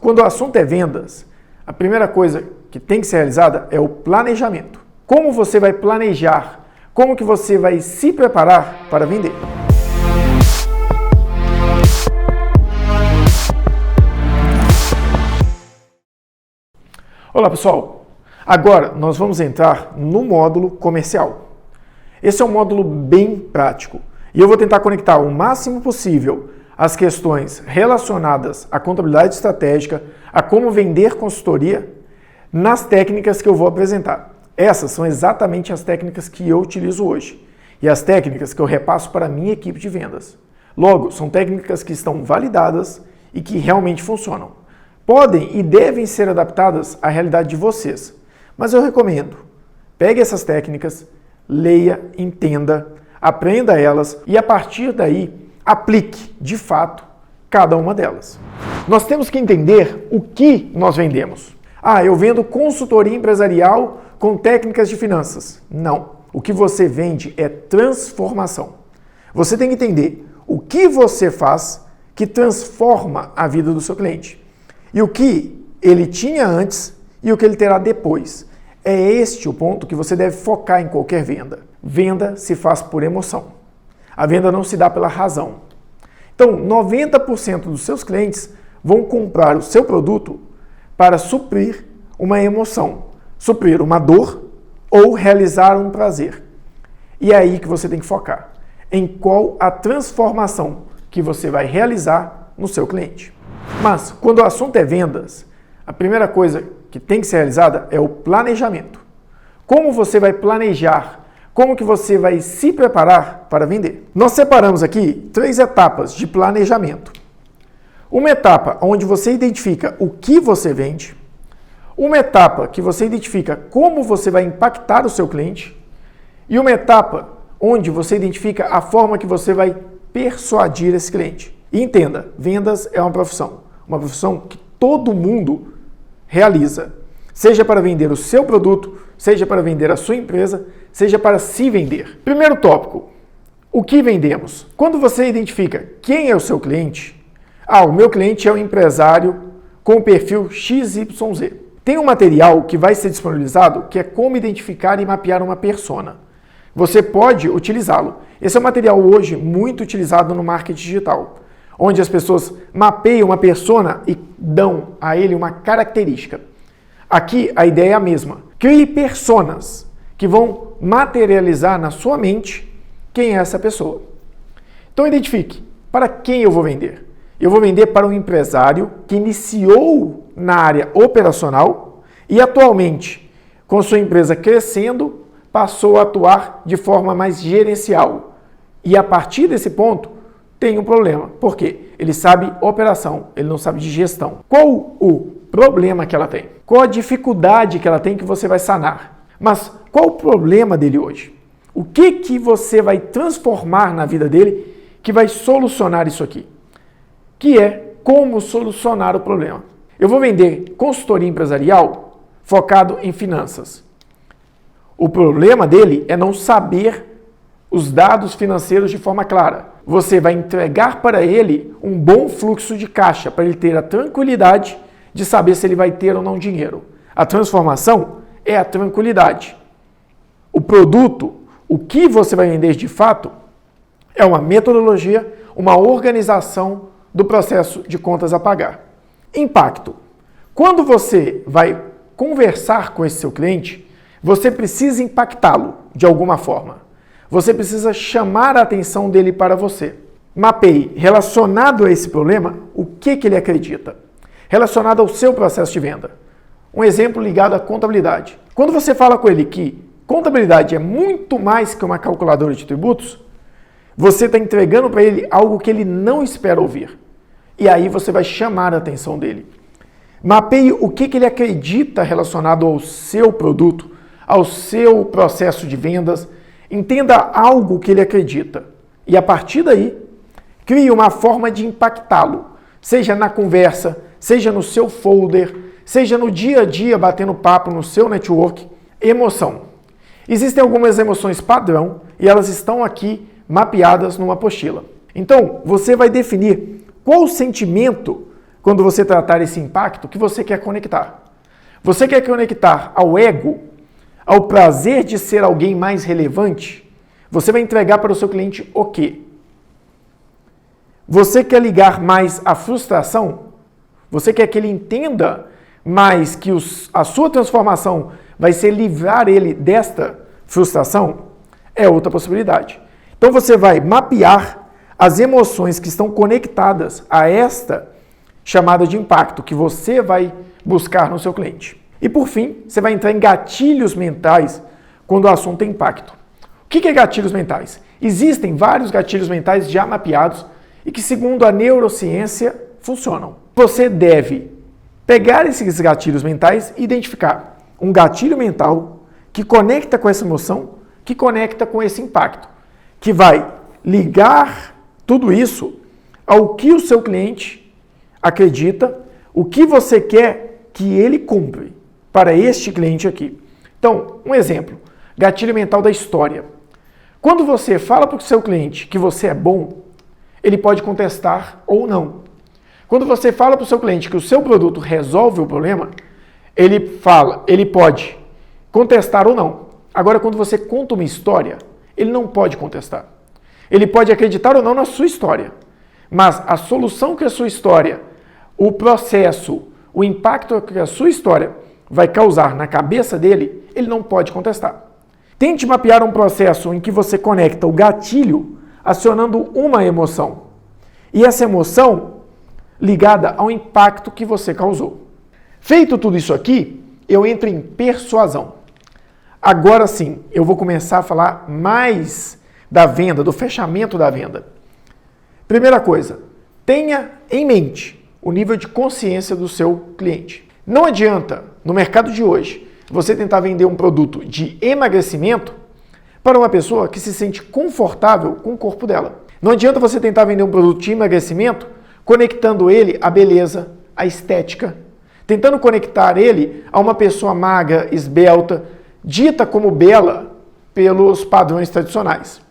quando o assunto é vendas, a primeira coisa que tem que ser realizada é o planejamento. Como você vai planejar? Como que você vai se preparar para vender? Olá pessoal, agora nós vamos entrar no módulo comercial. Esse é um módulo bem prático e eu vou tentar conectar o máximo possível as questões relacionadas à contabilidade estratégica, a como vender consultoria, nas técnicas que eu vou apresentar. Essas são exatamente as técnicas que eu utilizo hoje e as técnicas que eu repasso para a minha equipe de vendas. Logo, são técnicas que estão validadas e que realmente funcionam. Podem e devem ser adaptadas à realidade de vocês, mas eu recomendo. Pegue essas técnicas, leia, entenda, aprenda elas e a partir daí aplique, de fato, cada uma delas. Nós temos que entender o que nós vendemos. Eu vendo consultoria empresarial com técnicas de finanças. Não. O que você vende é transformação. Você tem que entender o que você faz que transforma a vida do seu cliente. E o que ele tinha antes e o que ele terá depois. É este o ponto que você deve focar em qualquer venda. Venda se faz por emoção. A venda não se dá pela razão. Então, 90% dos seus clientes vão comprar o seu produto para suprir uma emoção, suprir uma dor ou realizar um prazer. E é aí que você tem que focar, em qual a transformação que você vai realizar no seu cliente. Mas, quando o assunto é vendas, a primeira coisa que tem que ser realizada é o planejamento. Como você vai planejar? Como que você vai se preparar para vender? Nós separamos aqui 3 etapas de planejamento. Uma etapa onde você identifica o que você vende. Uma etapa que você identifica como você vai impactar o seu cliente. E uma etapa onde você identifica a forma que você vai persuadir esse cliente. E entenda, vendas é uma profissão que todo mundo realiza. Seja para vender o seu produto, seja para vender a sua empresa, seja para se vender. Primeiro tópico, o que vendemos? Quando você identifica quem é o seu cliente, o meu cliente é um empresário com o perfil XYZ. Tem um material que vai ser disponibilizado que é como identificar e mapear uma persona. Você pode utilizá-lo. Esse é um material hoje muito utilizado no marketing digital, onde as pessoas mapeiam uma persona e dão a ele uma característica. Aqui a ideia é a mesma. Crie personas que vão materializar na sua mente quem é essa pessoa. Então identifique, para quem eu vou vender? Eu vou vender para um empresário que iniciou na área operacional e atualmente, com sua empresa crescendo, passou a atuar de forma mais gerencial. E a partir desse ponto, tem um problema. Por quê? Ele sabe operação, ele não sabe de gestão. Qual o problema que ela tem? Qual a dificuldade que ela tem que você vai sanar? Mas qual o problema dele hoje? O que você vai transformar na vida dele que vai solucionar isso aqui? Que é como solucionar o problema. Eu vou vender consultoria empresarial focado em finanças. O problema dele é não saber os dados financeiros de forma clara. Você vai entregar para ele um bom fluxo de caixa, para ele ter a tranquilidade de saber se ele vai ter ou não dinheiro. A transformação é a tranquilidade. O produto, o que você vai vender de fato, é uma metodologia, uma organização do processo de contas a pagar. Impacto. Quando você vai conversar com esse seu cliente, você precisa impactá-lo de alguma forma. Você precisa chamar a atenção dele para você. Mapeie, relacionado a esse problema, o que ele acredita. Relacionado ao seu processo de venda. Um exemplo ligado à contabilidade. Quando você fala com ele que contabilidade é muito mais que uma calculadora de tributos, você está entregando para ele algo que ele não espera ouvir. E aí você vai chamar a atenção dele. Mapeie o que ele acredita relacionado ao seu produto, ao seu processo de vendas. Entenda algo que ele acredita. E a partir daí, crie uma forma de impactá-lo. Seja na conversa, seja no seu folder, seja no dia a dia batendo papo no seu network. Emoção. Existem algumas emoções padrão e elas estão aqui mapeadas numa apostila. Então, você vai definir qual sentimento quando você tratar esse impacto que você quer conectar. Você quer conectar ao ego, ao prazer de ser alguém mais relevante? Você vai entregar para o seu cliente o quê? Você quer ligar mais à frustração? Você quer que ele entenda mais que a sua transformação vai ser livrar ele desta frustração? É outra possibilidade. Então você vai mapear as emoções que estão conectadas a esta chamada de impacto que você vai buscar no seu cliente. E por fim, você vai entrar em gatilhos mentais quando o assunto é impacto. O que é gatilhos mentais? Existem vários gatilhos mentais já mapeados e que, segundo a neurociência, funcionam. Você deve pegar esses gatilhos mentais e identificar um gatilho mental que conecta com essa emoção, que conecta com esse impacto, que vai ligar tudo isso ao que o seu cliente acredita, o que você quer que ele cumpra para este cliente aqui. Então, um exemplo, gatilho mental da história. Quando você fala para o seu cliente que você é bom, ele pode contestar ou não. Quando você fala para o seu cliente que o seu produto resolve o problema, ele pode contestar ou não. Agora, quando você conta uma história, ele não pode contestar. Ele pode acreditar ou não na sua história, mas a solução que a sua história, o processo, o impacto que a sua história vai causar na cabeça dele, ele não pode contestar. Tente mapear um processo em que você conecta o gatilho acionando uma emoção. E essa emoção ligada ao impacto que você causou. Feito tudo isso aqui, eu entro em persuasão. Agora sim, eu vou começar a falar mais da venda, do fechamento da venda. Primeira coisa, tenha em mente o nível de consciência do seu cliente. Não adianta, no mercado de hoje, você tentar vender um produto de emagrecimento para uma pessoa que se sente confortável com o corpo dela. Não adianta você tentar vender um produto de emagrecimento conectando ele à beleza, à estética, tentando conectar ele a uma pessoa magra, esbelta, dita como bela pelos padrões tradicionais.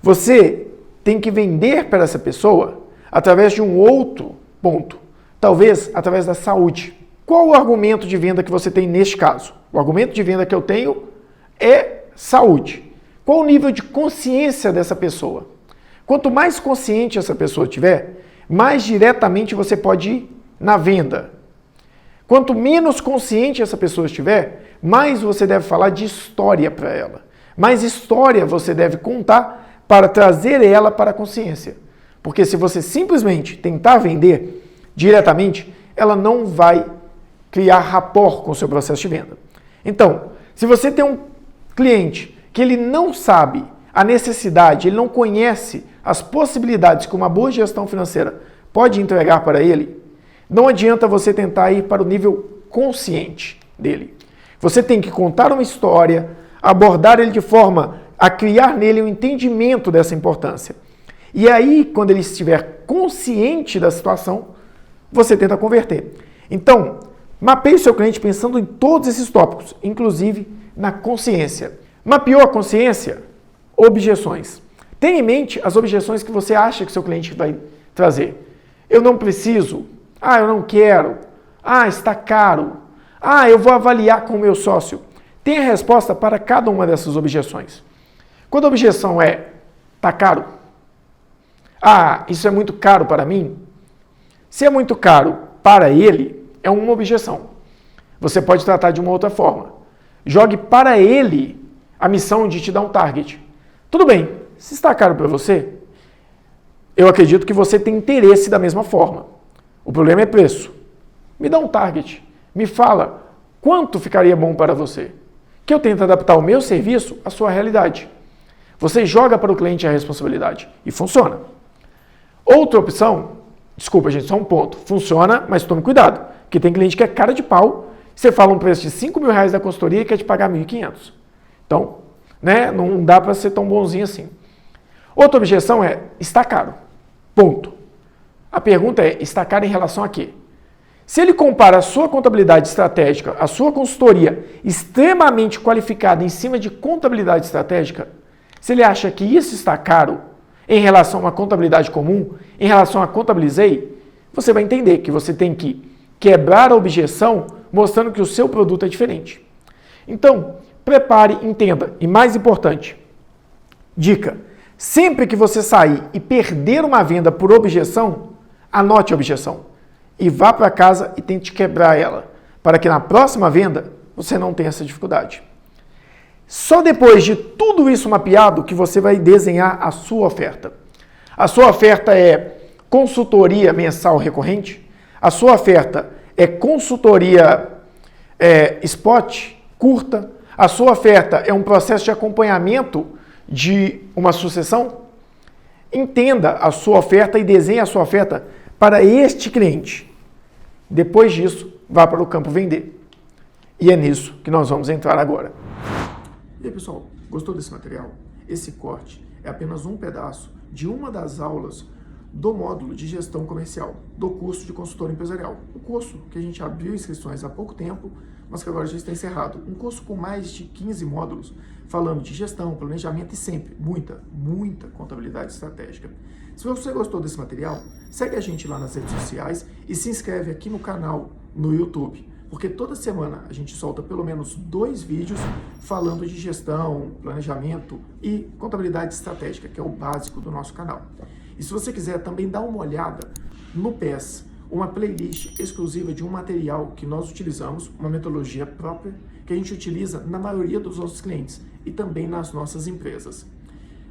Você tem que vender para essa pessoa através de um outro ponto, talvez através da saúde. Qual o argumento de venda que você tem neste caso? O argumento de venda que eu tenho é saúde. Qual o nível de consciência dessa pessoa? Quanto mais consciente essa pessoa tiver, mais diretamente você pode ir na venda. Quanto menos consciente essa pessoa estiver, mais você deve falar de história para ela. Mais história você deve contar para trazer ela para a consciência. Porque se você simplesmente tentar vender diretamente, ela não vai criar rapport com o seu processo de venda. Então, se você tem um cliente que ele não sabe a necessidade, ele não conhece as possibilidades que uma boa gestão financeira pode entregar para ele, não adianta você tentar ir para o nível consciente dele. Você tem que contar uma história, abordar ele de forma a criar nele um entendimento dessa importância. E aí, quando ele estiver consciente da situação, você tenta converter. Então, mapeie o seu cliente pensando em todos esses tópicos, inclusive na consciência. Mapeou a consciência? Objeções. Tenha em mente as objeções que você acha que seu cliente vai trazer. Eu não preciso. Eu não quero. Está caro. Eu vou avaliar com o meu sócio. Tenha resposta para cada uma dessas objeções. Quando a objeção é, está caro? Isso é muito caro para mim? Se é muito caro para ele, é uma objeção. Você pode tratar de uma outra forma. Jogue para ele a missão de te dar um target. Tudo bem, se está caro para você, eu acredito que você tem interesse da mesma forma. O problema é preço. Me dá um target. Me fala quanto ficaria bom para você. Que eu tento adaptar o meu serviço à sua realidade. Você joga para o cliente a responsabilidade e funciona. Outra opção, desculpa gente, só um ponto. Funciona, mas tome cuidado, porque tem cliente que é cara de pau. Você fala um preço de R$5.000 da consultoria e quer te pagar R$1.500. Então, não dá para ser tão bonzinho assim. Outra objeção é, está caro. Ponto. A pergunta é, está caro em relação a quê? Se ele compara a sua contabilidade estratégica, a sua consultoria extremamente qualificada em cima de contabilidade estratégica, se ele acha que isso está caro em relação a uma contabilidade comum, em relação a contabilizei, você vai entender que você tem que quebrar a objeção mostrando que o seu produto é diferente. Então, prepare, entenda. E mais importante, dica, sempre que você sair e perder uma venda por objeção, anote a objeção e vá para casa e tente quebrar ela, para que na próxima venda você não tenha essa dificuldade. Só depois de tudo isso mapeado que você vai desenhar a sua oferta. A sua oferta é consultoria mensal recorrente? A sua oferta é consultoria spot, curta? A sua oferta é um processo de acompanhamento de uma sucessão? Entenda a sua oferta e desenhe a sua oferta para este cliente. Depois disso, vá para o campo vender. E é nisso que nós vamos entrar agora. E aí, pessoal, gostou desse material? Esse corte é apenas um pedaço de uma das aulas do módulo de gestão comercial, do curso de consultor empresarial. O curso que a gente abriu inscrições há pouco tempo, mas que agora já está encerrado. Um curso com mais de 15 módulos, falando de gestão, planejamento e sempre muita contabilidade estratégica. Se você gostou desse material, segue a gente lá nas redes sociais e se inscreve aqui no canal no YouTube, porque toda semana a gente solta pelo menos 2 vídeos falando de gestão, planejamento e contabilidade estratégica, que é o básico do nosso canal. E se você quiser também dar uma olhada no PES, uma playlist exclusiva de um material que nós utilizamos, uma metodologia própria, que a gente utiliza na maioria dos nossos clientes e também nas nossas empresas.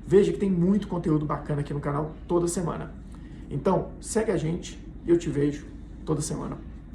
Veja que tem muito conteúdo bacana aqui no canal toda semana. Então, segue a gente e eu te vejo toda semana.